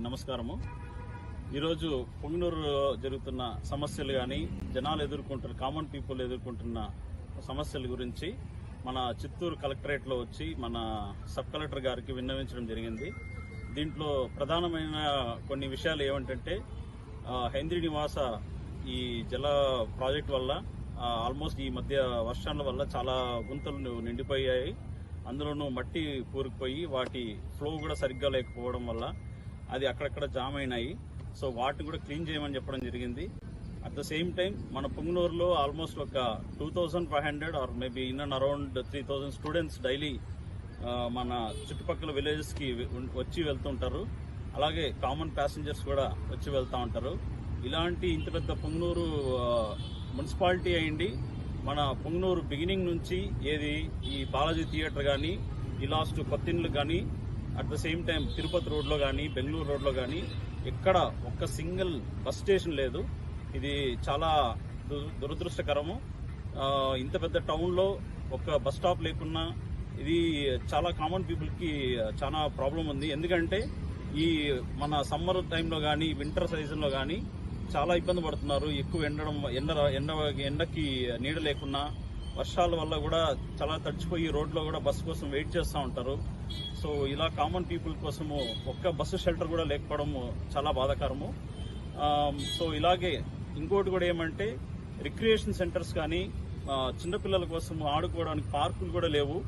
నమస్కారము. ఈరోజు పొంగనూరు జరుగుతున్న సమస్యలు కానీ జనాలు ఎదుర్కొంటున్న కామన్ పీపుల్ ఎదుర్కొంటున్న సమస్యల గురించి మన చిత్తూరు కలెక్టరేట్లో వచ్చి మన సబ్ కలెక్టర్ గారికి విన్నవించడం జరిగింది. దీంట్లో ప్రధానమైన కొన్ని విషయాలు ఏమంటే హైంద్రీ నివాస ఈ జల ప్రాజెక్ట్ వల్ల ఆల్మోస్ట్ ఈ మధ్య వర్షాల వల్ల చాలా గుంతలు నిండిపోయాయి. అందులోనూ మట్టి కూరుకుపోయి వాటి ఫ్లో కూడా సరిగ్గా లేకపోవడం వల్ల అది అక్కడక్కడ జామ్ అయినాయి. సో వాటిని కూడా క్లీన్ చేయమని చెప్పడం జరిగింది. అట్ ద సేమ్ టైం మన పొంగనూరులో ఆల్మోస్ట్ ఒక 2500 or maybe in and around 3000 students daily మన చుట్టుపక్కల విలేజెస్ కి వచ్చి వెళ్తుంటారు. అలాగే కామన్ ప్యాసింజర్స్ కూడా వచ్చి వెళ్తూ ఉంటారు. ఇలాంటి ఇంత పెద్ద పొంగనూరు మున్సిపాలిటీ అయింది. మన పొంగనూరు బిగినింగ్ నుంచి ఏది ఈ బాలాజీ థియేటర్ కానీ ఈ లాస్ట్ కొత్తిండ్లు కానీ at the same time Tirupati రోడ్లో కానీ బెంగళూరు రోడ్లో కానీ ఎక్కడ ఒక్క సింగిల్ బస్ స్టేషన్ లేదు. ఇది చాలా దురదృష్టకరము. ఇంత పెద్ద టౌన్లో ఒక్క బస్ స్టాప్ లేకున్నా ఇది చాలా కామన్ పీపుల్కి చాలా ప్రాబ్లం ఉంది. ఎందుకంటే ఈ మన సమ్మర్ టైంలో కానీ వింటర్ సీజన్లో కానీ చాలా ఇబ్బంది పడుతున్నారు. ఎక్కువ ఎండకి నీడ లేకున్నా వర్షాల వల్ల కూడా చాలా తడిచిపోయి రోడ్లో కూడా బస్సు కోసం వెయిట్ చేస్తూ ఉంటారు. సో ఇలా కామన్ పీపుల్ కోసము ఒక్క బస్సు షెల్టర్ కూడా లేకపోవడము చాలా బాధాకరము. సో ఇలాగే ఇంకోటి కూడా ఏమంటే రిక్రియేషన్ సెంటర్స్ కానీ చిన్నపిల్లల కోసం ఆడుకోవడానికి పార్కులు కూడా లేవు.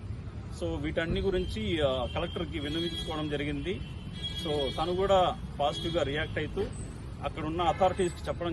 సో వీటన్ని గురించి కలెక్టర్కి విన్నవించుకోవడం జరిగింది. సో తను కూడా పాజిటివ్గా రియాక్ట్ అవుతూ అక్కడ ఉన్న అథారిటీస్కి చెప్పడం